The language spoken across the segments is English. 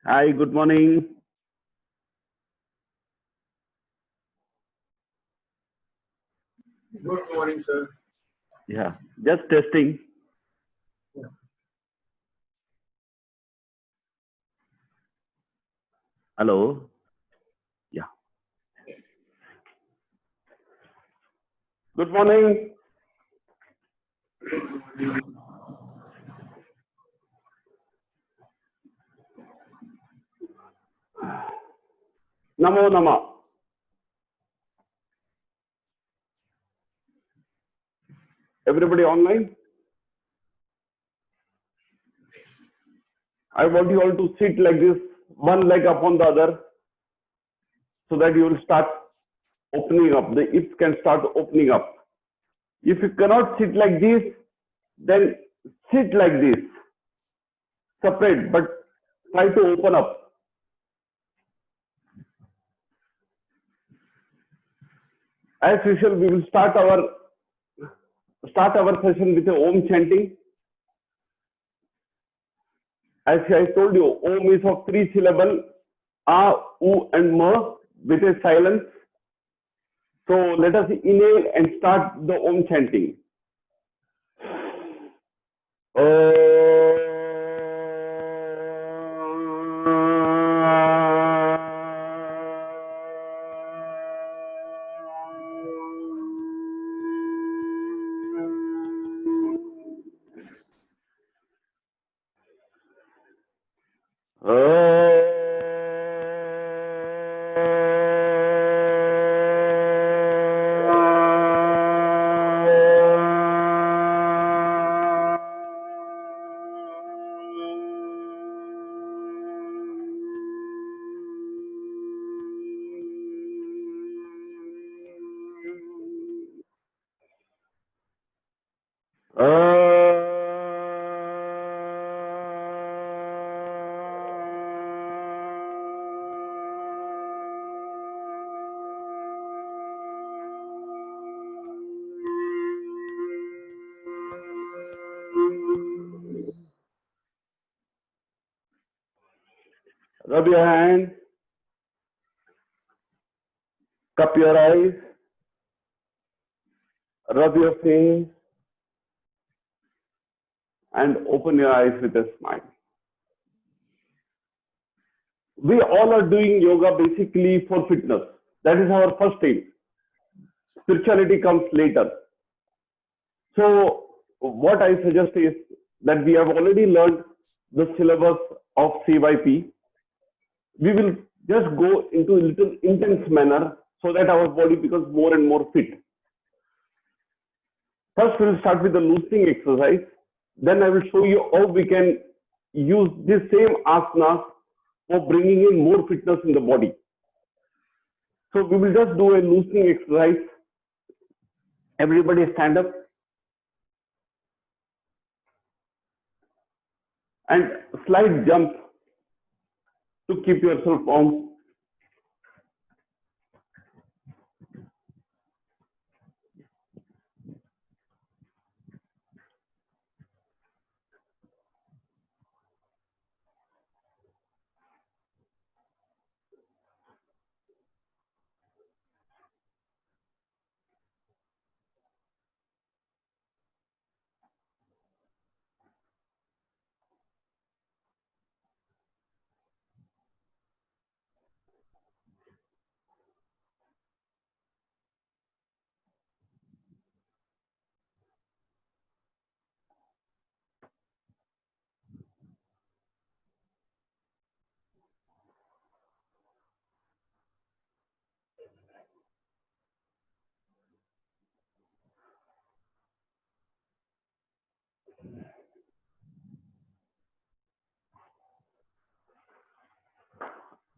Hi, good morning. Good morning, sir. Yeah, just testing. Hello. Yeah. Good morning. Namo Nama. Everybody online? I want you all to sit like this, one leg upon the other, so that you will start opening up. The hips can start opening up. If you cannot sit like this, then sit like this, separate, but try to open up. As usual, we will start our session with a Om chanting. As I told you, Om is of 3 syllables, A, U and Ma with a silence. So let us inhale and start the Om chanting. Rub your hands, cup your eyes, rub your face, and open your eyes with a smile. We all are doing yoga basically for fitness. That is our first aim. Spirituality comes later. So, what I suggest is that we have already learned the syllabus of CYP. We will just go into a little intense manner so that our body becomes more and more fit. First, we'll start with the loosening exercise. Then I will show you how we can use this same asana for bringing in more fitness in the body. So we will just do a loosening exercise. Everybody stand up. And slight jump to keep yourself warm.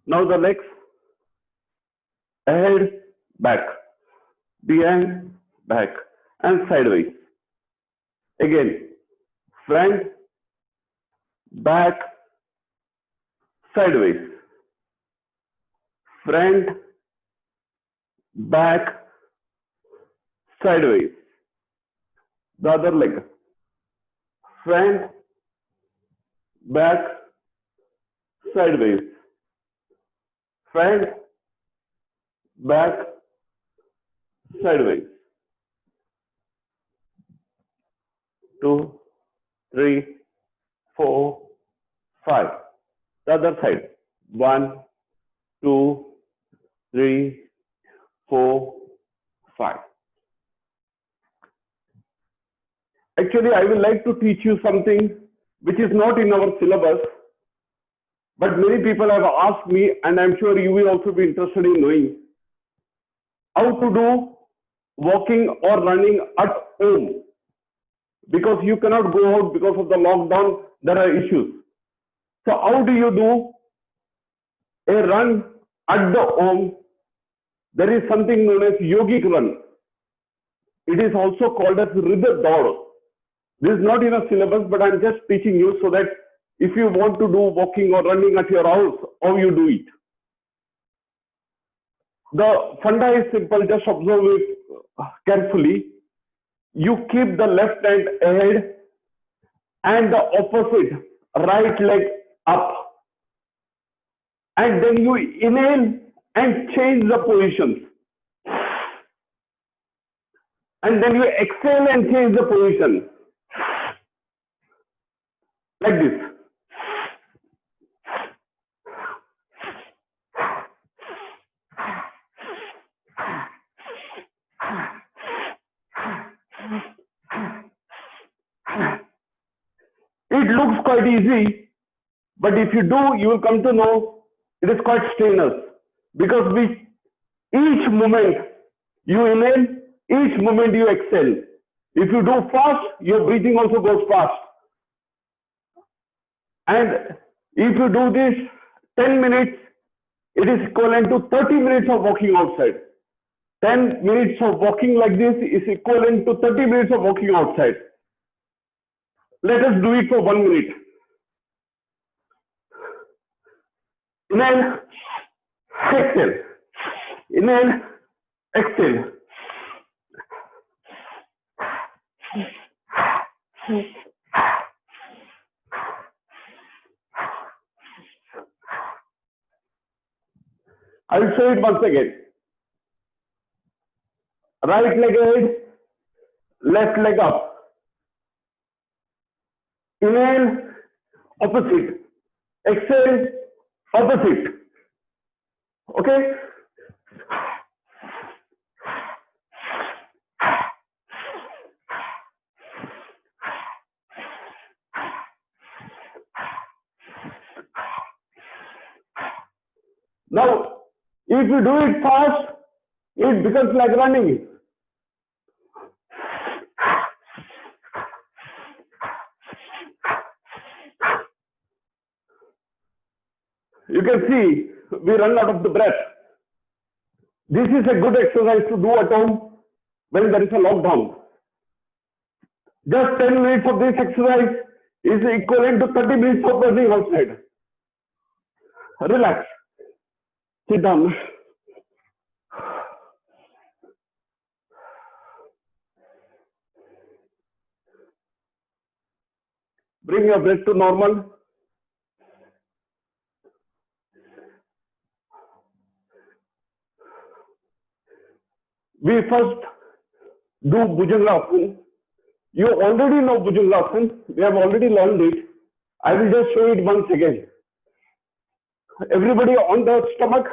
Now the legs ahead, back, behind, back, and sideways. Again, front, back, sideways. Front, back, sideways. The other leg. Front, back, sideways, front, back, sideways. 2, 3, 4, 5. The other side. 1, 2, 3, 4, 5. Actually, I will like to teach you something which is not in our syllabus, but many people have asked me, and I'm sure you will also be interested in knowing how to do walking or running at home, because you cannot go out because of the lockdown. There are issues. So how do you do a run at the home? There is something known as yogic run. It is also called as Ridha Daud. This is not in a syllabus, but I'm just teaching you so that if you want to do walking or running at your house, how you do it. The funda is simple, just observe it carefully. You keep the left hand ahead and the opposite right leg up. And then you inhale and change the positions. And then you exhale and change the position. Like this. It looks quite easy, but if you do, you will come to know it is quite strenuous, because each moment you inhale, each moment you exhale. If you do fast, your breathing also goes fast. And if you do this 10 minutes, it is equivalent to 30 minutes of walking outside. 10 minutes of walking like this is equivalent to 30 minutes of walking outside. Let us do it for 1 minute. Inhale, exhale. Inhale, exhale. I will show it once again. Right leg ahead, left leg up. Inhale, opposite. Exhale, opposite. Okay? Now, if you do it fast, it becomes like running. You can see we run out of the breath. This is a good exercise to do at home when there is a lockdown. Just 10 minutes of this exercise is equivalent to 30 minutes of running outside. Relax. Sit down. Bring your breath to normal. We first do Bhujangasana. You already know Bhujangasana. We have already learned it. I will just show it once again. Everybody on the stomach.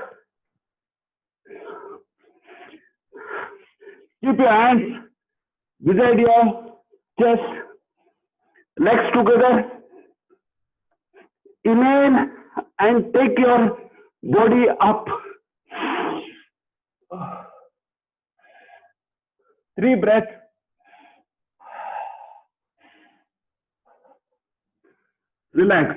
Keep your hands beside your chest. Legs together. Inhale and take your body up. 3 breaths. Relax.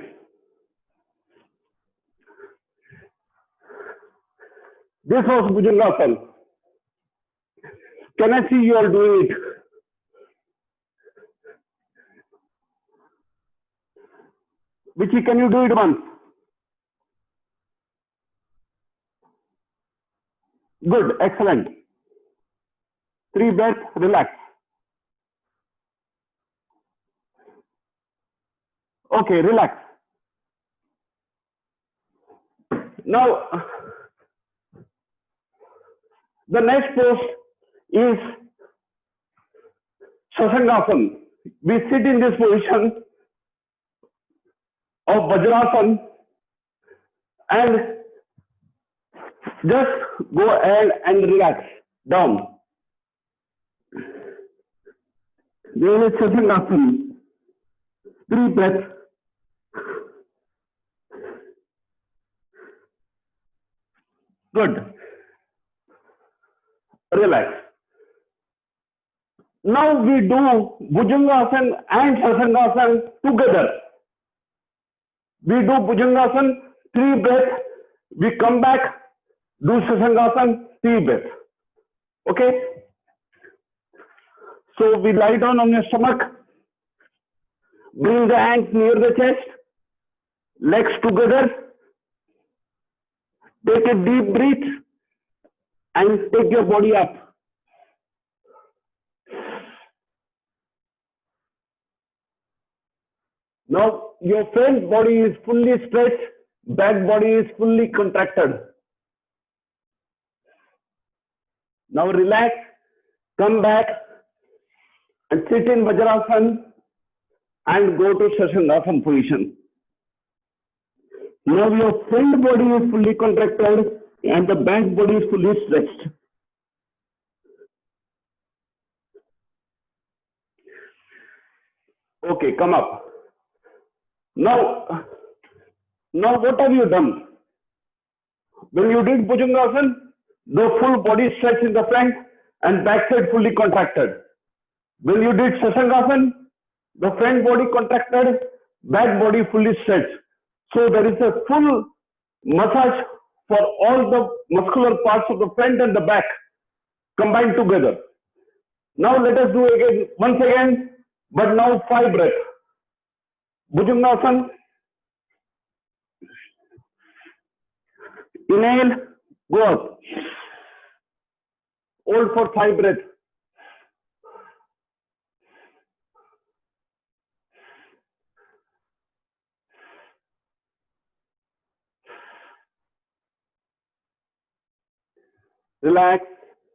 This was Bhujangasana. Can I see you all doing it? Vichy, can you do it once? Good, excellent. 3 breaths, relax. Okay, relax. Now, the next pose is Sasangasana. We sit in this position of Vajrasana and just go ahead and relax down. There is Sasangasana. 3 breaths. Good. Relax. Now we do Bhujangasana and Sasangasana together. We do Bhujangasana, 3 breaths. We come back, do Sasangasana, 3 breaths. Okay? So we lie down on your stomach. Bring the hands near the chest. Legs together. Take a deep breath and take your body up. Now your front body is fully stretched, back body is fully contracted. Now relax, come back and sit in Vajrasana and go to Sasangasana position. Now your front body is fully contracted and the back body is fully stretched. Okay, come up. Now what have you done? When you did Bhujangasana, the full body stretch in the front and back side fully contracted. When you did Sasangasana, the front body contracted, back body fully stretched. So there is a full massage for all the muscular parts of the front and the back combined together. Now let us do again, once again, but now 5 breaths. Bhujangasana. Inhale, go up. Hold for 5 breaths. Relax,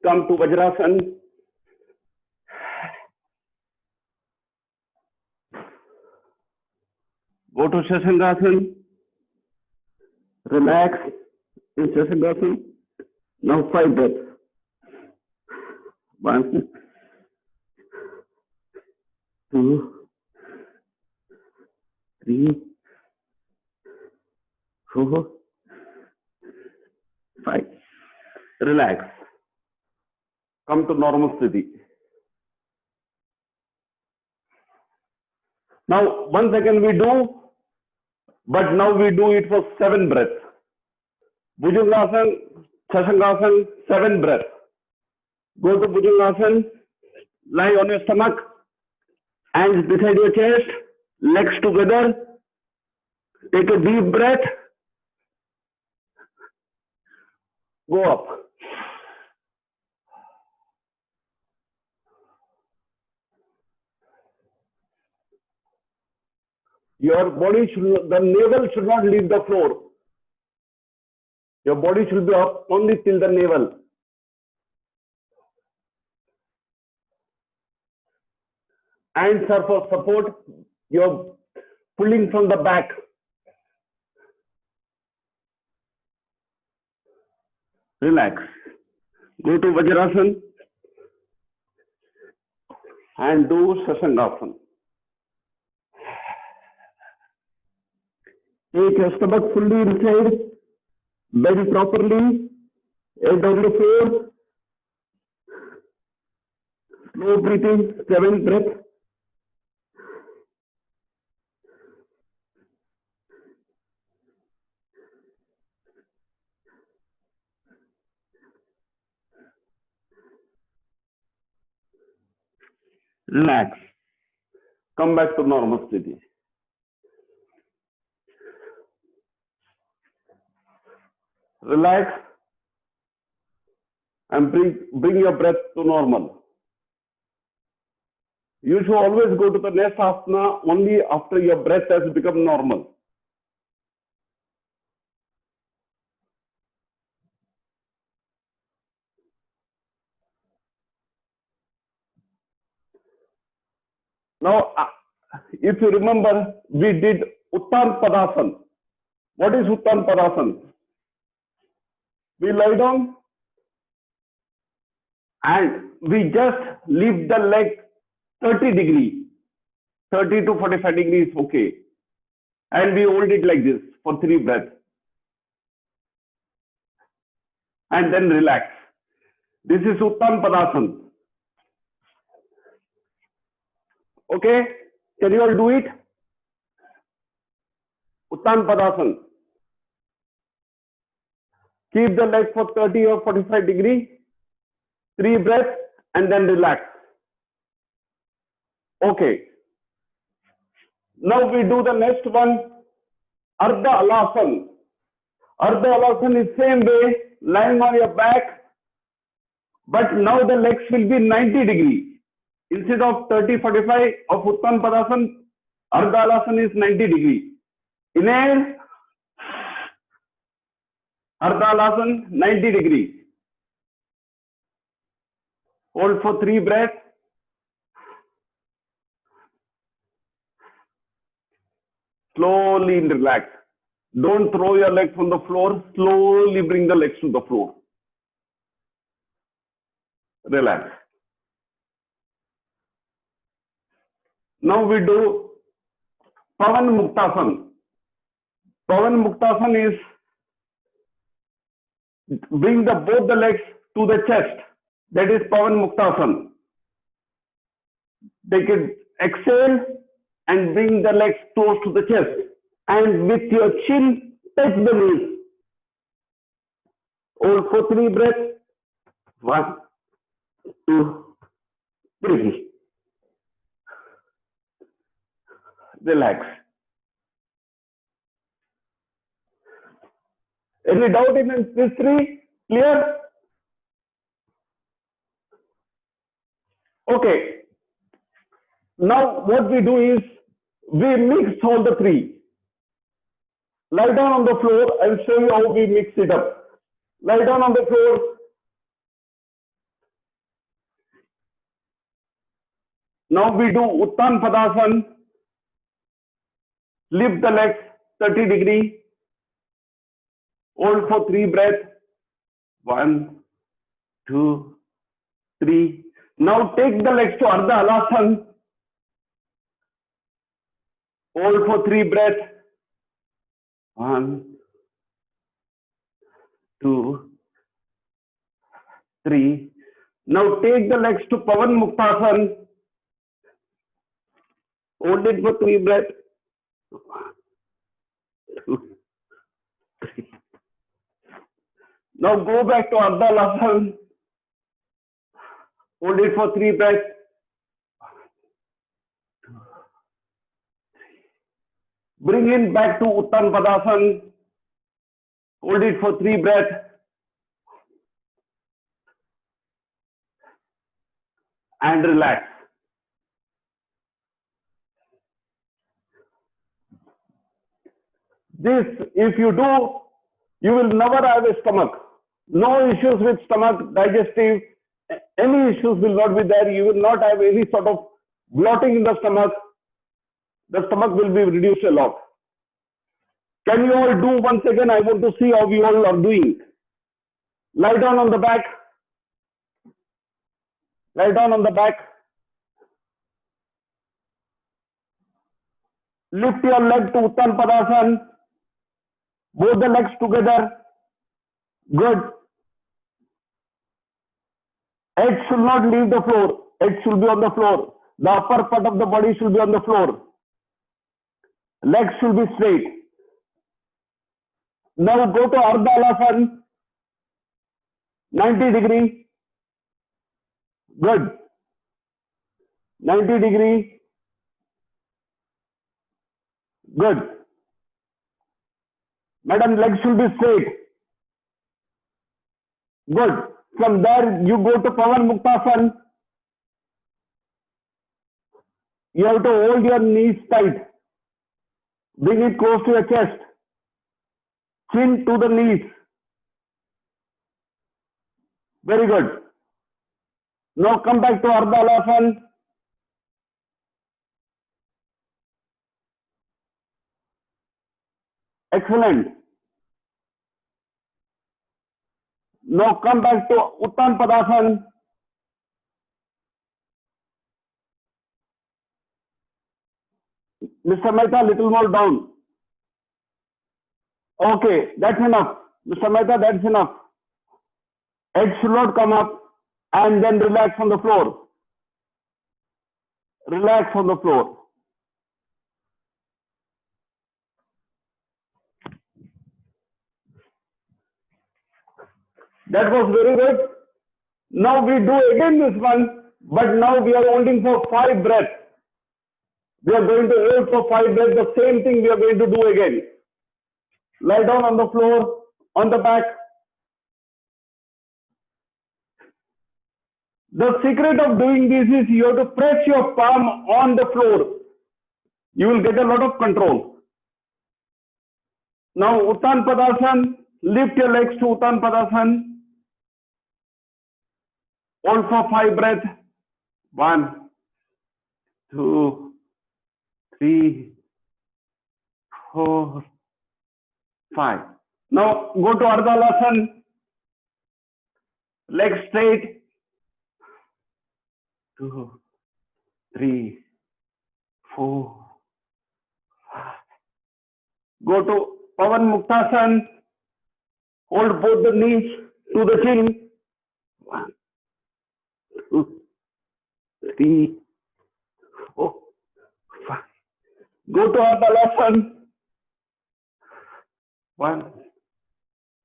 come to Vajrasana. Go to Sasangasana. Relax in Sasangasana. Now 5 breaths. 1, 2, 3, 4, 5. Relax. Come to normal sthiti. Now, once again we do, but now we do it for 7 breaths. Bhujangasana, Sasangasana, 7 breaths. Go to Bhujangasana, lie on your stomach, hands beside your chest, legs together. Take a deep breath. Go up. Your body the navel should not leave the floor. Your body should be up only till the navel. Hands are for support. You're pulling from the back. Relax. Go to Vajrasana and do Sasangasana. Take your stomach fully inside, belly properly, head on the floor. Slow breathing, 7 breaths. Relax. Come back to normal sthiti. Relax and bring your breath to normal. You should always go to the next asana only after your breath has become normal. Now, if you remember, we did Uttan Padasana. What is Uttan Padasana? We lie down and we just lift the leg 30 degrees. 30 to 45 degrees is okay. And we hold it like this for 3 breaths. And then relax. This is Uttan Padasana. Okay? Can you all do it? Uttan Padasana. Keep the leg for 30 or 45 degrees. 3 breaths and then relax. Okay. Now we do the next one. Ardha Alasana. Ardha Alasana is same way, lying on your back, but now the legs will be 90 degrees. Instead of 30, 45 of Uttan Padasana, Ardha Alasana is 90 degrees. Inhale, Ardha Alasana, 90 degrees. Hold for 3 breaths. Slowly relax. Don't throw your legs on the floor. Slowly bring the legs to the floor. Relax. Now we do Pavan Muktasana. Pavan Muktasana is bring both the legs to the chest. That is Pavan Muktasana. Take it, exhale and bring the legs close to the chest. And with your chin, touch the knees. Hold for 3 breaths. 1, 2, 3. Relax. Any doubt in this 3? Clear? Okay. Now what we do is we mix all the 3. Lie down on the floor. I will show you how we mix it up. Lie down on the floor. Now we do Uttan Padasana. Lift the legs 30 degrees. Hold for 3 breaths. 1, 2, 3. Now take the legs to Ardha Alasana. Hold for 3 breaths. 1, 2, 3. Now take the legs to Pavan Muktasana. Hold it for 3 breaths. 1, 2, 3. Now go back to Ardha Alasana. Hold it for 3 breaths. 1, 2, 3. Bring it back to Uttan Padasana. Hold it for 3 breaths. And relax. This, if you do, you will never have a stomach. No issues with stomach, digestive, any issues will not be there. You will not have any sort of bloating in the stomach. The stomach will be reduced a lot. Can you all do once again? I want to see how you all are doing. Lie down on the back. Lie down on the back. Lift your leg to Uttan Padasana. Both the legs together. Good. Head should not leave the floor. Head should be on the floor. The upper part of the body should be on the floor. Legs should be straight. Now go to Ardha Alasana. 90 degrees. Good. 90 degrees. Good. Madam, legs should be straight. Good. From there, you go to Pavan Muktasana. You have to hold your knees tight. Bring it close to your chest. Chin to the knees. Very good. Now come back to Ardha Alasana. Excellent. Now come back to Uttan Padasana. Mr. Mehta, little more down. Okay, that's enough. Mr. Mehta, that's enough. Head should not come up and then relax on the floor. Relax on the floor. That was very good. Now we do again this one, but now we are holding for 5 breaths. We are going to hold for 5 breaths. The same thing we are going to do again. Lie down on the floor, on the back. The secret of doing this is you have to press your palm on the floor. You will get a lot of control. Now Uttan Padasana, lift your legs to Uttan Padasana. Hold for 5 breaths. 1, 2, 3, 4, 5. Now go to Ardhalasana. Legs straight. 2, 3, 4, 5. Go to Pavan Muktasana. Hold both the knees to the chin. 1, 2, 3, 4, 5. Go to Ardhalasana. 1,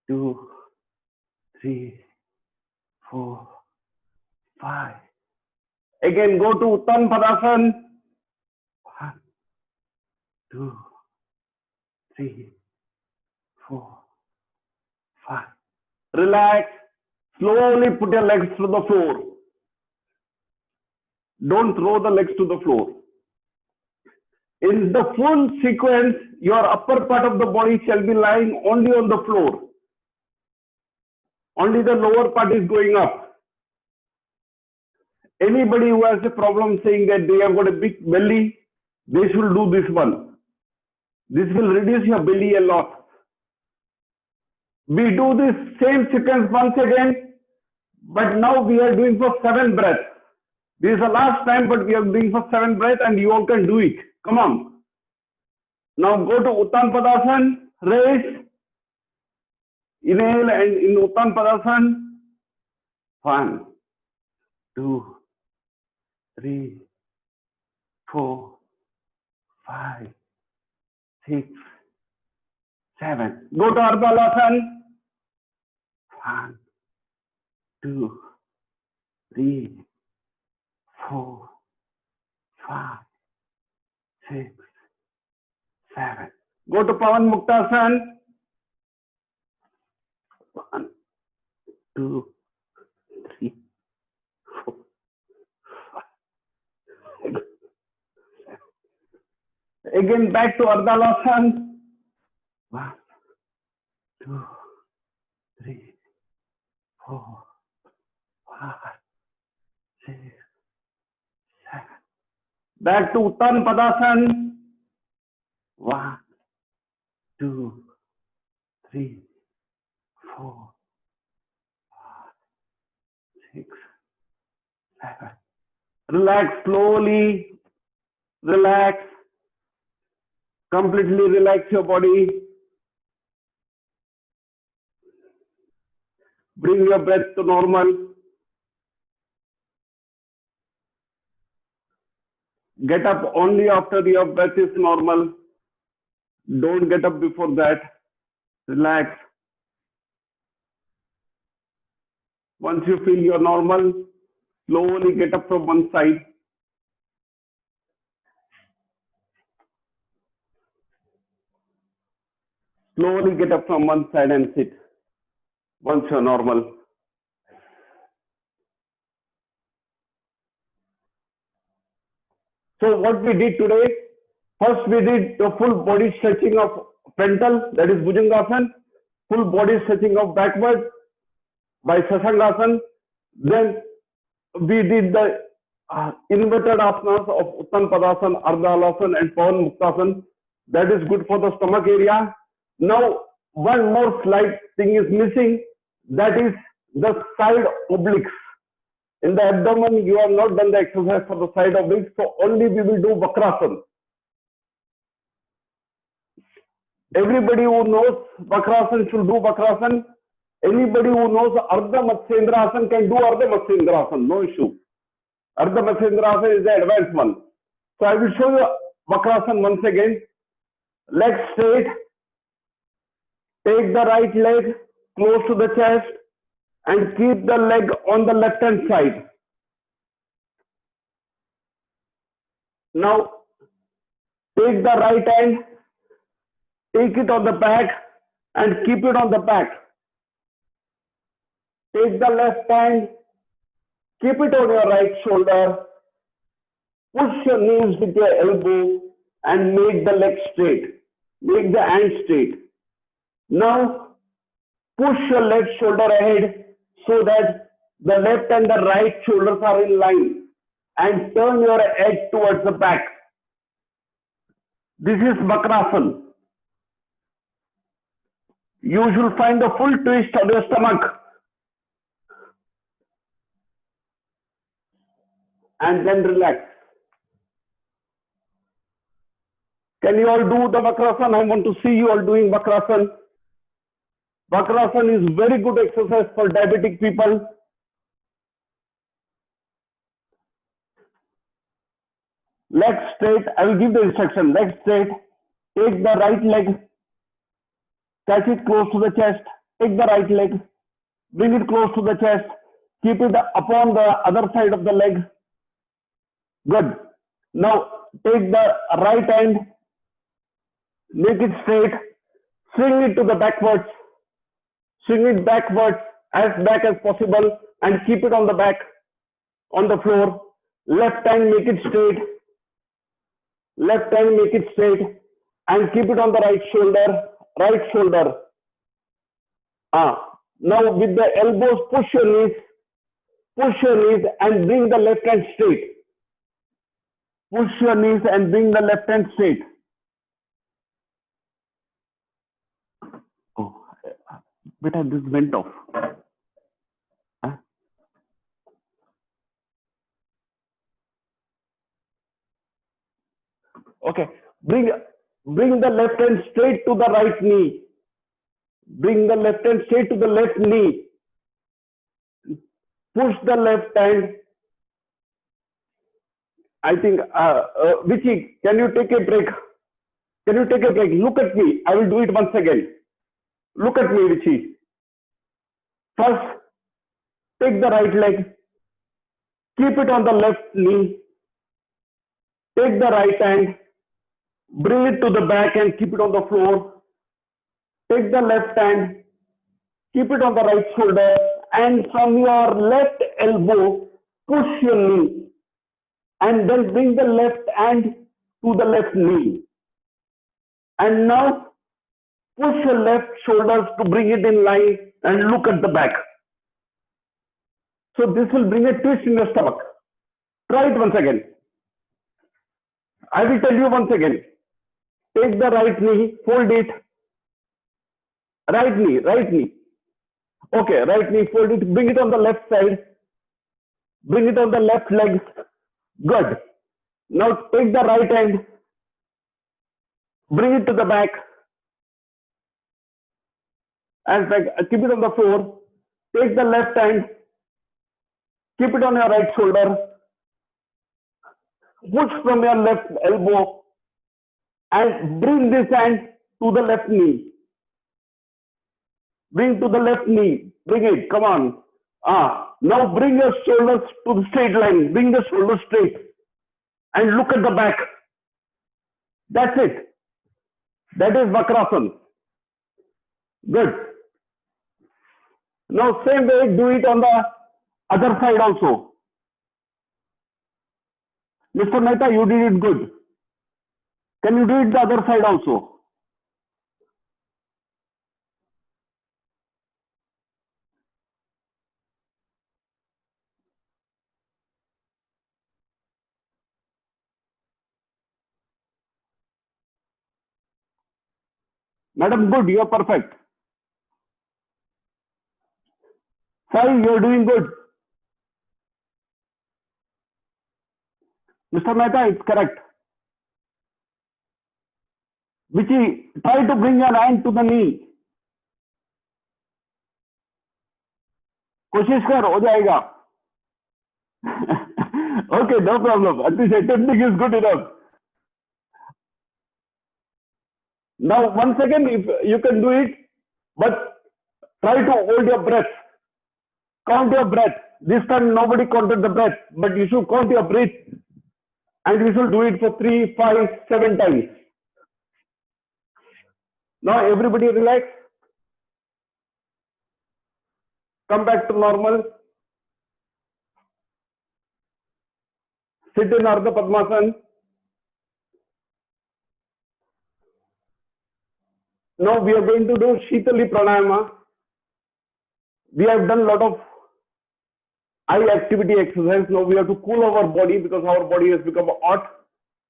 2, 3, 4, 5. Again, go to Uttan Padasana. 1, 2, 3, 4, 5. Relax. Slowly put your legs to the floor. Don't throw the legs to the floor. In the full sequence, your upper part of the body shall be lying only on the floor. Only the lower part is going up. Anybody who has a problem saying that they have got a big belly, they should do this one. This will reduce your belly a lot. We do this same sequence once again, but now we are doing for 7 breaths. This is the last time, but we are doing for 7 breaths and you all can do it. Come on. Now go to Uttan Padasana, raise. Inhale and in Uttan Padasana. 1, 2, 3, 4, 5, 6, 7. Go to Ardhalasana. 1, 2, 3, 4, 5, 6, 7. Go to Pavan Muktasana. 1, 2, 3, 4, 5, 6, 7. Again back to Ardhalasana. 1, 2, 3, 4, 5, 6, 7. Back to Uttan Padasana. 1, 2, 3, 4, 5, 6, 7. Relax slowly. Relax. Completely relax your body. Bring your breath to normal. Get up only after your breath is normal. Don't get up before that. Relax. Once you feel you're normal, slowly get up from one side. Slowly get up from one side and sit. Once you're normal. So what we did today, first we did the full body stretching of frontal, that is Bhujangasana, full body stretching of backward by Sasangasana. Then we did the inverted asanas of Uttan Padasana, Ardhalasana and Pavan Muktasana. That is good for the stomach area. Now, one more slight thing is missing. That is the side obliques. In the abdomen, you have not done the exercise for the side obliques, so only we will do Vakrasana. Everybody who knows Vakrasana should do Vakrasana. Anybody who knows Ardha Matsyendrasana can do Ardha Matsyendrasana, no issue. Ardha Matsyendrasana is the advanced one. So I will show you Vakrasana once again. Legs straight. Take the right leg close to the chest and keep the leg on the left hand side. Now take the right hand, take it on the back and keep it on the back. Take the left hand, keep it on your right shoulder, push your knees with your elbow and make the leg straight. Make the hand straight. Now push your left shoulder ahead so that the left and the right shoulders are in line and turn your head towards the back. This is Vakrasana. You should find a full twist of your stomach and then relax. Can you all do the Vakrasana? I want to see you all doing Vakrasana. Vakrasana is very good exercise for diabetic people. Legs straight. I will give the instruction. Legs straight. Take the right leg. Catch it close to the chest. Take the right leg. Bring it close to the chest. Keep it upon the other side of the leg. Good. Now take the right hand. Make it straight. Swing it to the backwards. Swing it backwards as back as possible and keep it on the back, on the floor. Left hand, make it straight. Left hand, make it straight and keep it on the right shoulder. Right shoulder. Now with the elbows, push your knees and bring the left hand straight. Push your knees and bring the left hand straight. Oh, beta, this went off. Huh? Okay, bring the left hand straight to the right knee. Bring the left hand straight to the left knee. Push the left hand. I think, Vichy, can you take a break? Can you take a break? Look at me. I will do it once again. Look at me, Vichy. First, take the right leg. Keep it on the left knee. Take the right hand. Bring it to the back and keep it on the floor. Take the left hand. Keep it on the right shoulder. And from your left elbow, push your knee. And then bring the left hand to the left knee. And now push your left shoulders to bring it in line and look at the back. So this will bring a twist in your stomach. Try it once again. I will tell you once again. Take the right knee, fold it. Right knee. Okay, right knee, fold it, bring it on the left side. Bring it on the left leg. Good. Now take the right hand. Bring it to the back. And keep it on the floor. Take the left hand. Keep it on your right shoulder. Push from your left elbow. And bring this hand to the left knee. Bring to the left knee. Bring it. Come on. Now bring your shoulders to the straight line. Bring the shoulders straight. And look at the back. That's it. That is Vakrasana. Good. Now same way, do it on the other side also. Mr. Mehta, you did it good. Can you do it the other side also? Madam, good, you're perfect. Sai, you're doing good. Mr. Mehta, it's correct. Vichi, try to bring your hand to the knee. कोशिश कर, हो जाएगा. Okay, no problem. At least attempting is good enough. Now, 1 second, if you can do it, but try to hold your breath. Count your breath. This time nobody counted the breath, but you should count your breath, and you should do it for 3, 5, 7 times. Now everybody relax. Come back to normal. Sit in Ardha Padmasana. Now we are going to do Shitali Pranayama. We have done a lot of eye activity exercise. Now we have to cool our body because our body has become hot.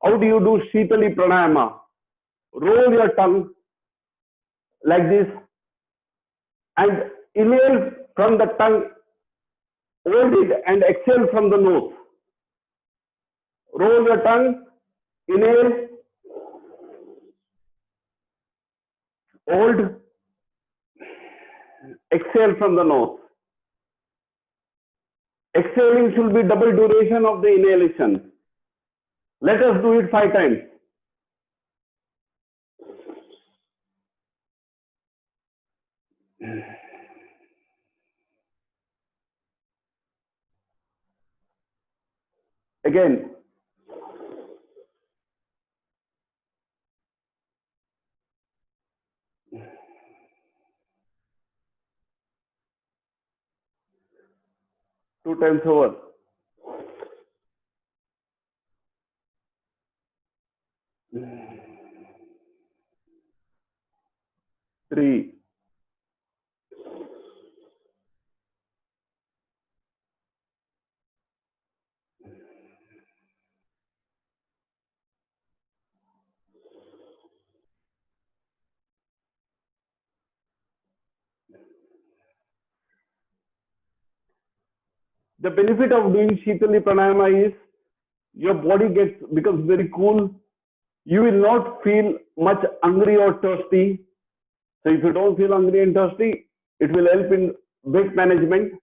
How do you do Shitali Pranayama? Roll your tongue like this and inhale from the tongue, hold it and exhale from the nose. Roll your tongue, inhale, hold, exhale from the nose. Exhaling should be double duration of the inhalation. Let us do it 5 times. Again. Two times over. Three. The benefit of doing Shitali Pranayama is your body becomes very cool. You will not feel much hungry or thirsty. So if you don't feel hungry and thirsty, it will help in weight management.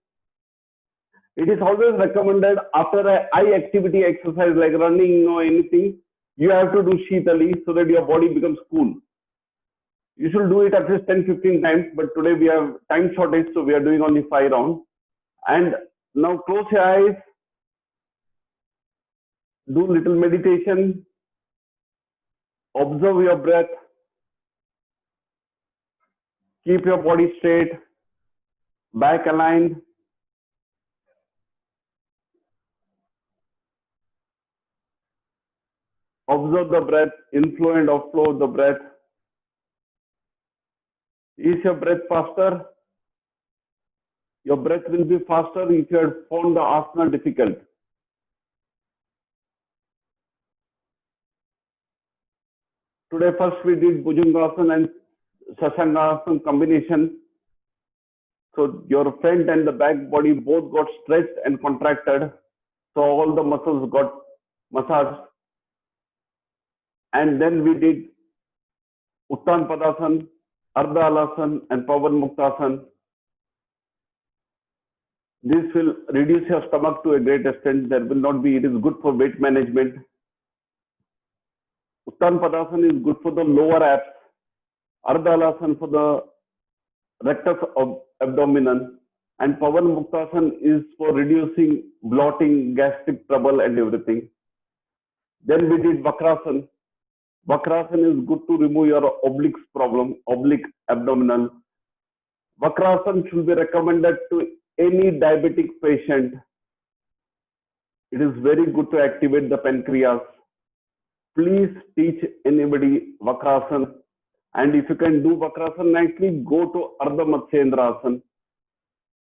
It is always recommended after a high activity exercise like running or anything, you have to do Shitali so that your body becomes cool. You should do it at least 10-15 times, but today we have time shortage, so we are doing only 5 rounds. And now close your eyes, do little meditation, observe your breath, keep your body straight, back aligned. Observe the breath, inflow and outflow of the breath. Is your breath faster? Your breath will be faster if you have found the asana difficult. Today first we did Bhujangasana and Shashangasana combination. So your front and the back body both got stretched and contracted. So all the muscles got massaged. And then we did Uttan Padasana, Ardha Halasana and Pavan Muktasana. This will reduce your stomach to a great extent. There will not be, it is good for weight management. Uttan Padasana is good for the lower abs. Ardha Halasana for the rectus abdominal. And Pavan Muktasana is for reducing bloating, gastric trouble and everything. Then we did Vakrasana. Vakrasana is good to remove your obliques problem, oblique abdominal. Vakrasana should be recommended to any diabetic patient. It is very good to activate the pancreas. Please teach anybody Vakrasana. And if you can do Vakrasana nicely, go to Ardha Matsyendra Asana.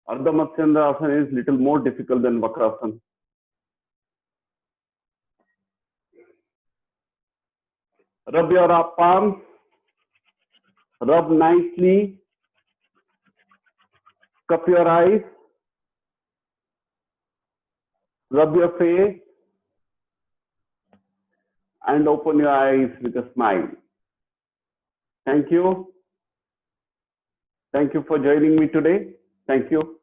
Ardha Matsyendra Asana is little more difficult than Vakrasana. Rub your palms, rub nicely, cup your eyes, rub your face, and open your eyes with a smile. Thank you. Thank you for joining me today. Thank you.